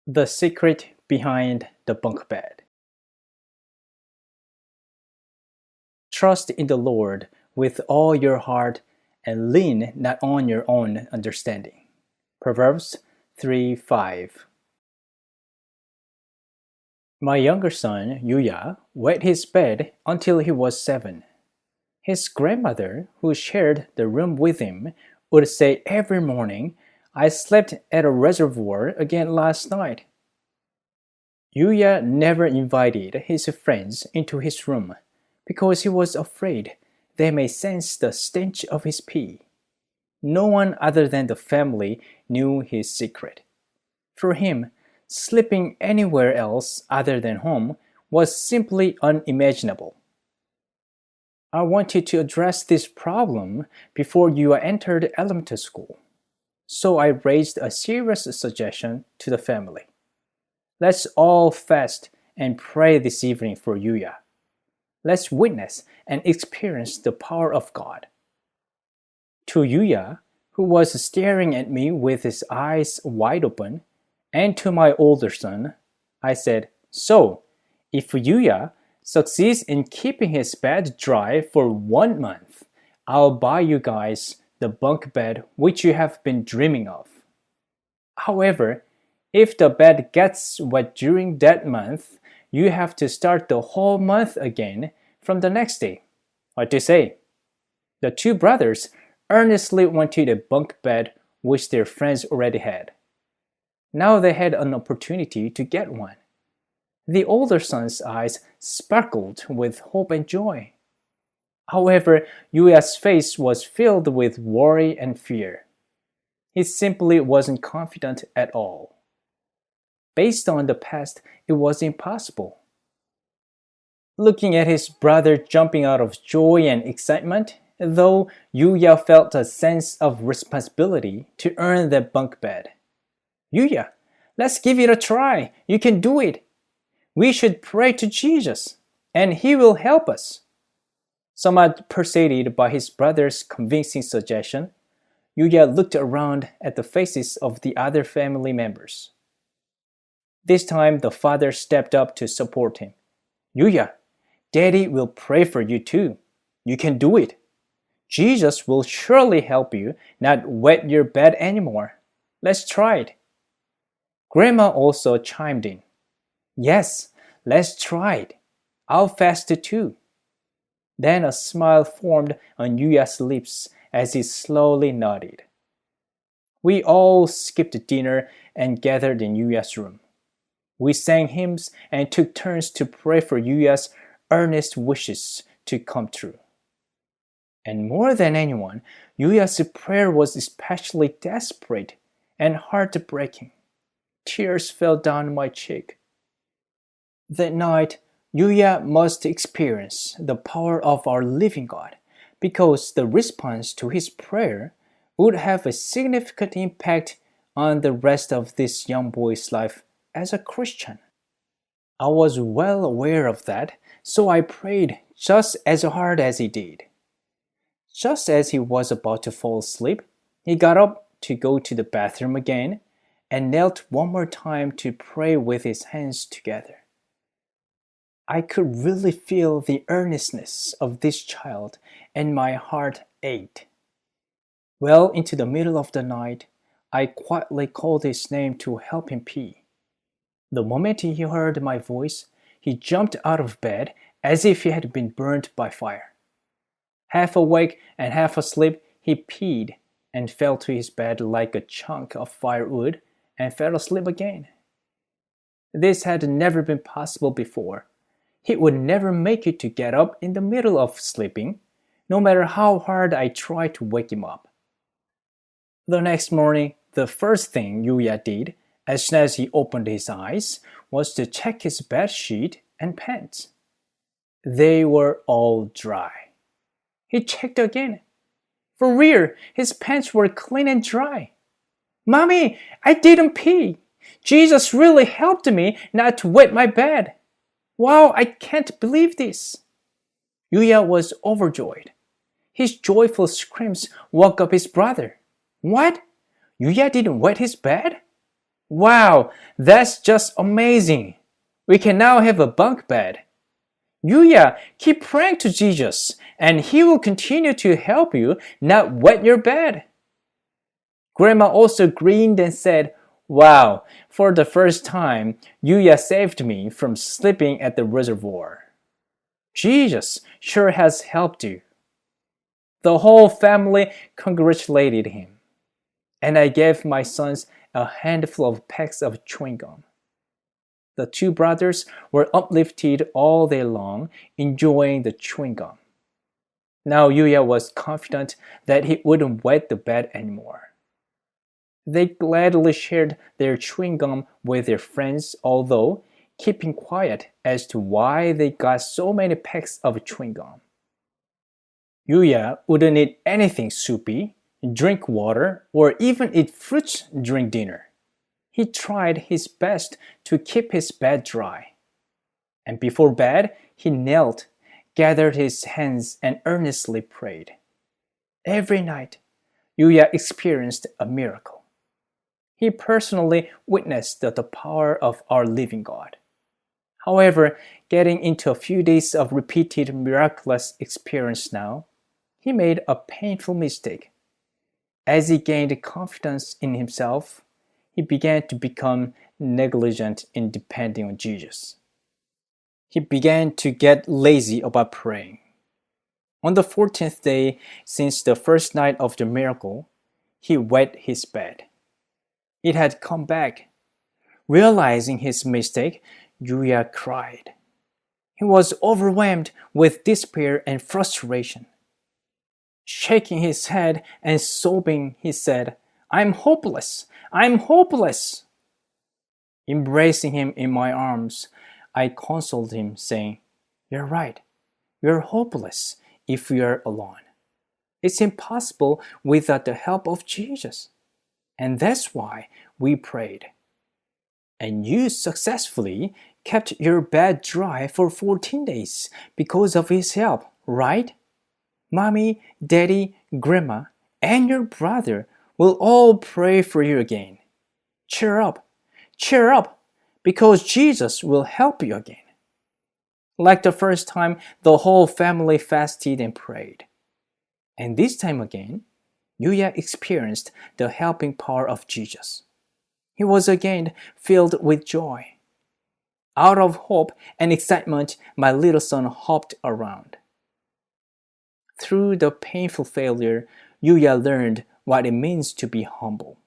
The secret behind the bunk bed. Trust in the Lord with all your heart and lean not on your own understanding. Proverbs 3:5. My younger son, Yuya, wet his bed until he was 7. His grandmother, who shared the room with him, would say every morning, "I slept at a reservoir again last night." Yuya never invited his friends into his room because he was afraid they may sense the stench of his pee. No one other than the family knew his secret. For him, sleeping anywhere else other than home was simply unimaginable. I wanted to address this problem before Yuya entered elementary school, so I raised a serious suggestion to the family. Let's all fast and pray this evening for Yuya. Let's witness and experience the power of God. To Yuya, who was staring at me with his eyes wide open, and to my older son, I said, "So, if Yuya succeeds in keeping his bed dry for 1 month, I'll buy you guys the bunk bed which you have been dreaming of. However, if the bed gets wet during that month, you have to start the whole month again from the next day." What do you say? The two brothers earnestly wanted a bunk bed which their friends already had. Now they had an opportunity to get one. The older son's eyes sparkled with hope and joy. However, Yuya's face was filled with worry and fear. He simply wasn't confident at all. Based on the past, it was impossible. Looking at his brother jumping out of joy and excitement, though, Yuya felt a sense of responsibility to earn the bunk bed. "Yuya, let's give it a try. You can do it. We should pray to Jesus, and He will help us." Somewhat persuaded by his brother's convincing suggestion, Yuya looked around at the faces of the other family members. This time, the father stepped up to support him. "Yuya, Daddy will pray for you too. You can do it. Jesus will surely help you not wet your bed anymore. Let's try it." Grandma also chimed in. "Yes, let's try it. I'll fast too." Then a smile formed on Yuya's lips as he slowly nodded. We all skipped dinner and gathered in Yuya's room. We sang hymns and took turns to pray for Yuya's earnest wishes to come true. And more than anyone, Yuya's prayer was especially desperate and heartbreaking. Tears fell down my cheek. That night, Yuya must experience the power of our living God, because the response to his prayer would have a significant impact on the rest of this young boy's life as a Christian. I was well aware of that, so I prayed just as hard as he did. Just as he was about to fall asleep, he got up to go to the bathroom again and knelt one more time to pray with his hands together. I could really feel the earnestness of this child, and my heart ached. Well into the middle of the night, I quietly called his name to help him pee. The moment he heard my voice, he jumped out of bed as if he had been burnt by fire. Half awake and half asleep, he peed and fell to his bed like a chunk of firewood and fell asleep again. This had never been possible before. He would never make it to get up in the middle of sleeping, no matter how hard I tried to wake him up. The next morning, the first thing Yuya did, as soon as he opened his eyes, was to check his bed sheet and pants. They were all dry. He checked again. For real, his pants were clean and dry. "Mommy, I didn't pee. Jesus really helped me not to wet my bed. Wow, I can't believe this." Yuya was overjoyed. His joyful screams woke up his brother. "What? Yuya didn't wet his bed?" Wow, that's just amazing. We can now have a bunk bed. Yuya, keep praying to Jesus, and he will continue to help you not wet your bed. Grandma also grinned and said, Wow, for the first time, Yuya saved me from sleeping at the reservoir. Jesus sure has helped you. The whole family congratulated him, and I gave my sons a handful of packs of chewing gum. The two brothers were uplifted all day long, enjoying the chewing gum. Now Yuya was confident that he wouldn't wet the bed anymore. They gladly shared their chewing gum with their friends, although keeping quiet as to why they got so many packs of chewing gum. Yuya wouldn't eat anything soupy, drink water, or even eat fruits during dinner. He tried his best to keep his bed dry. And before bed, he knelt, gathered his hands, and earnestly prayed. Every night, Yuya experienced a miracle. He personally witnessed the power of our living God. However, getting into a few days of repeated miraculous experience now, he made a painful mistake. As he gained confidence in himself, he began to become negligent in depending on Jesus. He began to get lazy about praying. On the 14th day since the first night of the miracle, he wet his bed. It had come back. Realizing his mistake, Yuya cried. He was overwhelmed with despair and frustration. Shaking his head and sobbing, he said, I'm hopeless! I'm hopeless! Embracing him in my arms, I consoled him, saying, You're right. You're hopeless if you're alone. It's impossible without the help of Jesus. And that's why we prayed. And you successfully kept your bed dry for 14 days because of his help, right? Mommy, Daddy, Grandma, and your brother will all pray for you again. Cheer up, because Jesus will help you again. Like the first time, the whole family fasted and prayed. And this time again, Yuya experienced the helping power of Jesus. He was again filled with joy. Out of hope and excitement, my little son hopped around. Through the painful failure, Yuya learned what it means to be humble.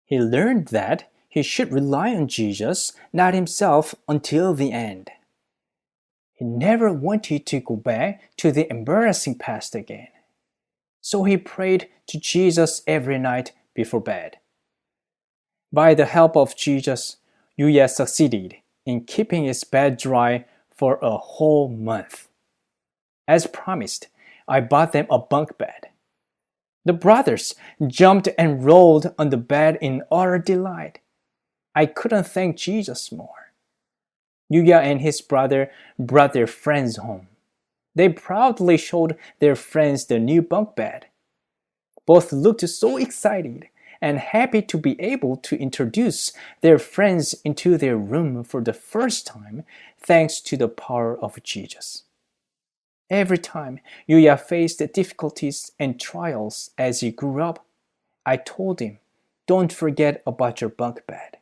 He learned that he should rely on Jesus, not himself, until the end. He never wanted to go back to the embarrassing past again. So he prayed to Jesus every night before bed. By the help of Jesus, Yuya succeeded in keeping his bed dry for a whole month. As promised, I bought them a bunk bed. The brothers jumped and rolled on the bed in utter delight. I couldn't thank Jesus more. Yuya and his brother brought their friends home. They proudly showed their friends the new bunk bed. Both looked so excited and happy to be able to introduce their friends into their room for the first time, thanks to the power of Jesus. Every time Yuya faced difficulties and trials as he grew up, I told him, don't forget about your bunk bed.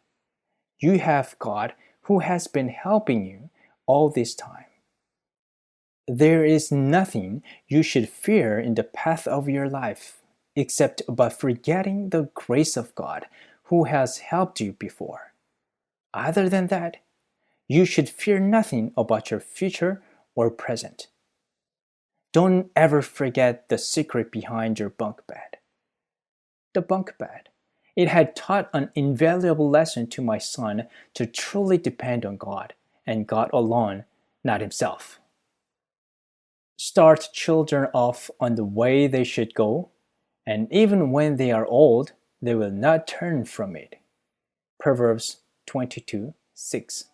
You have God who has been helping you all this time. There is nothing you should fear in the path of your life except about forgetting the grace of God who has helped you before. Other than that, you should fear nothing about your future or present. Don't ever forget the secret behind your bunk bed. The bunk bed. It had taught an invaluable lesson to my son to truly depend on God and God alone, not himself. Start children off on the way they should go, and even when they are old, they will not turn from it. Proverbs 22:6.